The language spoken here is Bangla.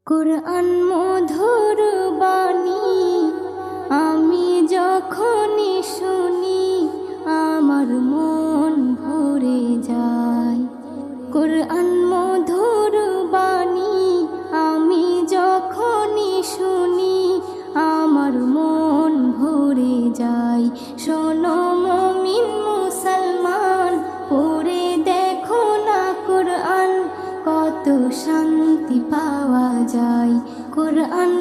কুরআন মধুর বাণী আমি যখনই শুনি আমার মন ভরে যায়। কুরআন মধুর বাণী আমি যখনই শুনি আমার মন ভরে যায়। শোনো মুমিন মুসলমান, পড়ে দেখো না কুরআন, কত শান্তি পাওয়া যায়। কুরআন